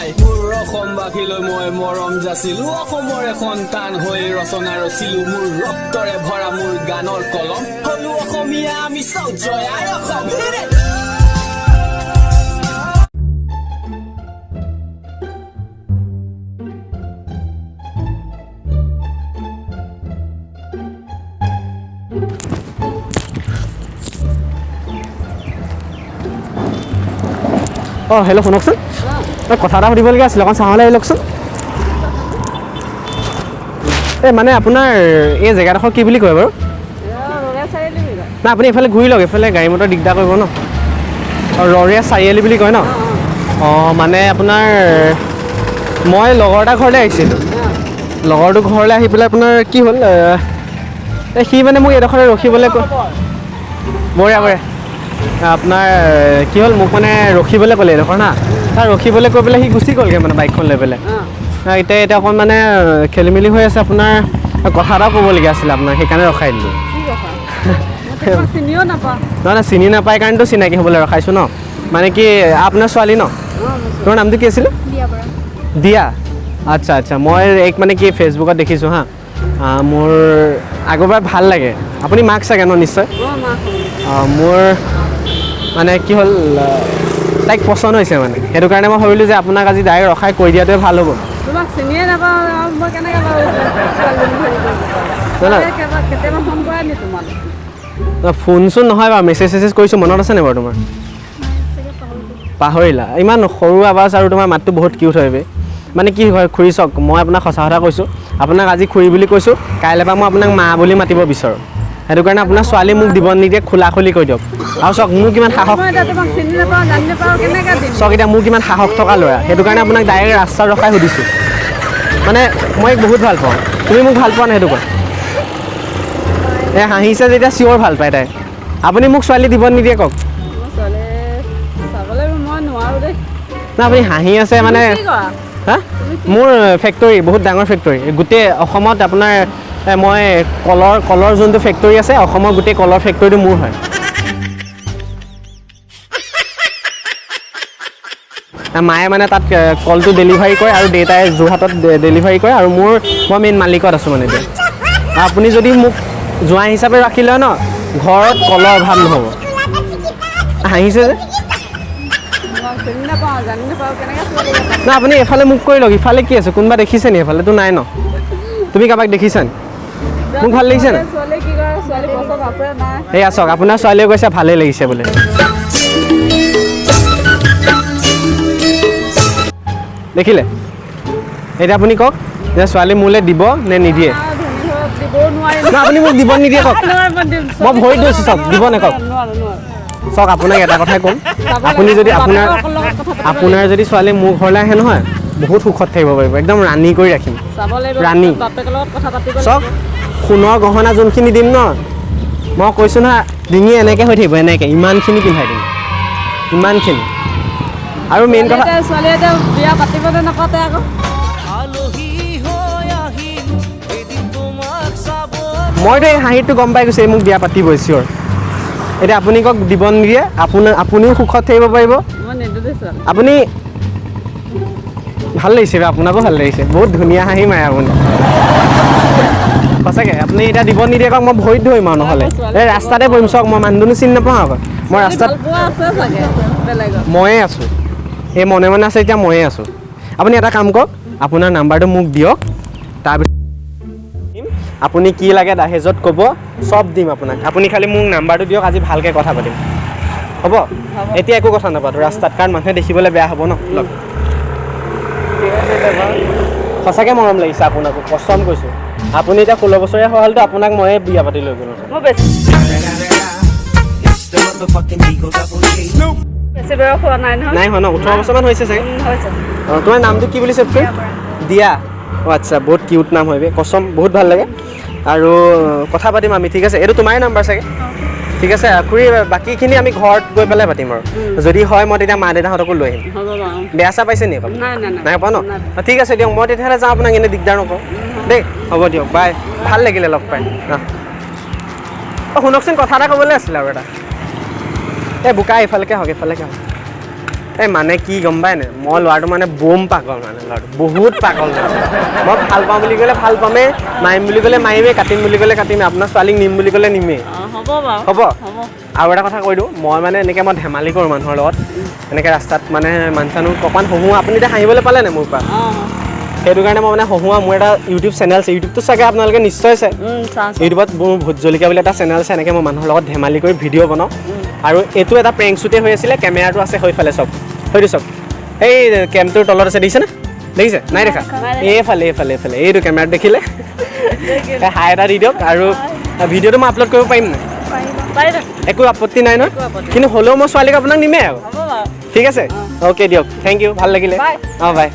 নাই মোৰ অসমবাসীলৈ মই মৰম যাচিলো অসমৰে সন্তান হৈ ৰচনা ৰচিলো মোৰ ৰক্তৰে ভৰা মোৰ গানৰ কলম হলো অসমীয়া আমি চব জয় আই অসম হেল্ল' শুনকচোন কথা এটা সুধিবলগীয়া আছিলে অকণ চাহলৈ আহি লওকচোন এই মানে আপোনাৰ এই জেগাডোখৰ কি বুলি কয় বাৰু নাই আপুনি এইফালে ঘূৰি লওক এইফালে গাড়ী মটৰ দিগদাৰ কৰিব ন ৰৰীয়া চাৰিআলি বুলি কয় ন অঁ মানে আপোনাৰ মই লগৰ এটা ঘৰলৈ আহিছিলোঁ লগৰটো ঘৰলৈ আহি পেলাই আপোনাৰ কি হ'ল সি মানে মোক এইডোখৰতে ৰখিবলৈ বঢ়িয়া বঢ়িয়া আপোনাৰ কি হ'ল মোক মানে ৰখিবলৈ ক'লে এইডোখৰ না তাৰ ৰখিবলৈ কৈ পেলাই সি গুচি গ'লগৈ মানে বাইকখন লৈ পেলাই এতিয়া অকণ মানে খেলি মেলি হৈ আছে আপোনাৰ কথা এটাও ক'বলগীয়া আছিলে আপোনাৰ সেইকাৰণে ৰখাই দিলোঁ নহয় চিনি নাপায় কাৰণেতো চিনাকি হ'বলৈ ৰখাইছোঁ ন মানে কি আপোনাৰ ছোৱালী ন তোমাৰ নামটো কি আছিলে দিয়া আচ্ছা আচ্ছা মই এক মানে কি ফেচবুকত দেখিছোঁ হা মোৰ আগৰবাৰ ভাল লাগে আপুনি মাক চাগে ন নিশ্চয় মোৰ মানে কি হ'ল তাইক পচন্দ হৈছে মানে সেইটো কাৰণে মই ভাবিলোঁ যে আপোনাক আজি ডাইৰেক্ট ৰখাই কৈ দিয়াটোৱে ভাল হ'ব ফোন চোন নহয় বাৰু মেছেজ চেছেজ কৰিছোঁ মনত আছে নাই বাৰু তোমাৰ পাহৰিলা ইমান সৰু আৱাজ আৰু তোমাৰ মাতটো বহুত কিউট হয় মানে কি হয় খুৰী চাওক মই আপোনাক সঁচা কথা কৈছোঁ আপোনাক আজি খুৰী বুলি কৈছোঁ কাইলৈ পৰা মই আপোনাক মা বুলি মাতিব বিচাৰোঁ সেইটো কাৰণে আপোনাৰ ছোৱালী মোক দিব নিদিয়ে খোলা খুলি কৈ দিয়ক আৰু চাওক মোৰ কিমান সাহস চাওক এতিয়া মোৰ কিমান সাহস থকা ল'ৰা সেইটো কাৰণে আপোনাক ডাইৰেক্ট ৰাস্তাত ৰখাই সুধিছোঁ মানে মই বহুত ভাল পাওঁ তুমি মোক ভাল পোৱা নাই সেইটো কোৱা এই হাঁহিছে যেতিয়া চিঞৰ ভাল পায় তাই আপুনি মোক ছোৱালী দিব নিদিয়ে কওক না আপুনি হাঁহি আছে মানে হা মোৰ ফেক্টৰী বহুত ডাঙৰ ফেক্টৰী গোটেই অসমত আপোনাৰ মই কলৰ যোনটো ফেক্টৰী আছে অসমৰ গোটেই কলৰ ফেক্টৰীটো মোৰ হয় মায়ে মানে তাত কলটো ডেলিভাৰী কৰে আৰু দেউতাই যোৰহাটত ডেলিভাৰী কৰে আৰু মই মেইন মালিকত আছোঁ মানে এতিয়া আপুনি যদি মোক জোৱাই হিচাপে ৰাখিলে ন ঘৰত কলৰ অভাৱ নহ'ব হাঁহিছে যে না আপুনি এফালে মোক কৰি লওক ইফালে কি আছে কোনোবা দেখিছে নি এফালেতো নাই ন তুমি কাৰোবাক দেখিছা নি মোক ভাল লাগিছে নাই এয়া চাওক আপোনাৰ ছোৱালীয়ে কৈছে ভালেই লাগিছে বোলে দেখিলে এতিয়া আপুনি কওক যে ছোৱালী মোলৈ দিব নে নিদিয়ে না আপুনি মোক দিব নিদিয়ে কওক মই ভৰি দিছোঁ চাওক দিব নে কওক চাওক আপোনাক এটা কথাই ক'ম আপুনি যদি আপোনাৰ যদি ছোৱালী মোৰ ঘৰলৈ আহে নহয় বহুত সুখত থাকিব পাৰিব একদম ৰাণী কৰি ৰাখিম ৰাণী চাওক সোণৰ গহনা যোনখিনি দিম ন মই কৈছোঁ নহয় ডিঙি এনেকৈ হৈ থাকিব এনেকৈ ইমানখিনি পিন্ধাই দিম ইমানখিনি আৰু মেইন কথা মইতো এই হাঁহিটো গম পাই গৈছোঁ এই মোক বিয়া পাতিবই চিয়'ৰ এতিয়া আপুনি কওক দিব নিদিয়ে আপুনিও সুখত থাকিব পাৰিব আপুনি ভাল লাগিছে আপোনাকো ভাল লাগিছে বহুত ধুনীয়া হাঁহি মাৰে আপুনি সঁচাকৈ আপুনি এতিয়া দিব নিদিয়ে কওক মই ভৰিত ধৰিম আৰু নহ'লে এই ৰাস্তাতে পৰিম চাওক মই মানুহজনো চিনি নাপাওঁ আকৌ মই ৰাস্তাত ময়ে আছোঁ এই মনে মনে আছে এতিয়া ময়ে আছোঁ আপুনি এটা কাম কৰক আপোনাৰ নাম্বাৰটো মোক দিয়ক তাৰপিছত আপুনি কি লাগে দাহেজত ক'ব চব দিম আপোনাক আপুনি খালি মোক নাম্বাৰটো দিয়ক আজি ভালকৈ কথা পাতিম হ'ব এতিয়া একো কথা নাপাতো ৰাস্তাত কাৰণ মানুহে দেখিবলৈ বেয়া হ'ব ন লগ সঁচাকৈ মৰম লাগিছে আপোনাকো কচম কৈছোঁ আপুনি এতিয়া 16 বছৰীয়া হোৱা হ'লেতো আপোনাক ময়ে বিয়া পাতি লৈ গ'লোঁ নাই হোৱা ন 18 বছৰমান হৈছে চাগে অঁ তোমাৰ নামটো কি বুলি ছেভ কৰিম দিয়া অঁ আচ্ছা বহুত কিউট নাম হয় কচম বহুত ভাল লাগে আৰু কথা পাতিম আমি ঠিক আছে এইটো তোমাৰে নাম্বাৰ চাগে ঠিক আছে খুৰী বাকীখিনি আমি ঘৰত গৈ পেলাই পাতিম আৰু যদি হয় মই তেতিয়া মা দেউতাহঁতকো লৈ আহিম বেয়া চা পাইছে নি নাই পোৱা ন ঠিক আছে দিয়ক মই তেতিয়াহ'লে যাওঁ আপোনাক এনেই দিগদাৰ নকৰোঁ দেই হ'ব দিয়ক বাই ভাল লাগিলে লগ পাই অঁ শুনকচোন কথা এটা ক'বলৈ আছিলে আৰু এটা এই বোকা এইফালেকে হওক এই মানে কি গম পায় নে মই ল'ৰাটো মানে বম পাগল মানে ল'ৰাটো বহুত পাগল মই ভাল পাওঁ বুলি ক'লে ভাল পামেই মাৰিম বুলি ক'লে মাৰিমেই কাটিম বুলি ক'লে কাটিমেই আপোনাৰ ছোৱালীক নিম বুলি ক'লে নিমেই হ'ব আৰু এটা কথা কৈ দিওঁ মই মানে এনেকৈ মই ধেমালি কৰোঁ মানুহৰ লগত এনেকৈ ৰাস্তাত মানে মানুহ চানুহ অকণমান হহুৱাওঁ আপুনি এতিয়া হাঁহিবলৈ পালে নে মোৰ পৰা সেইটো কাৰণে মই মানে হহুৱাওঁ মোৰ এটা ইউটিউব চেনেল আছে ইউটিউবটো চাগে আপোনালোকে নিশ্চয় চাই ইউটিউবত মোৰ ভূত জলকীয়া বুলি এটা চেনেল আছে এনেকৈ মই মানুহৰ লগত ধেমালি কৰি ভিডিঅ' বনাওঁ আৰু এইটো এটা প্ৰেংক শ্বুটে হৈ আছিলে কেমেৰাটো আছে সেইফালে চব হয়তো চব এই কেম্পটোৰ তলত আছে দেখিছেনে দেখিছে নাই দেখা এইফালে এইফালে এইফালে এইটো কেমেৰাত দেখিলে হাই এটা দি দিয়ক আৰু ভিডিঅ'টো মই আপলোড কৰিব পাৰিম নাই একো আপত্তি নাই নহয় কিন্তু হ'লেও মই ছোৱালীক আপোনাক নিমেই আৰু ঠিক আছে অ'কে দিয়ক থেংক ইউ ভাল লাগিলে অঁ বাই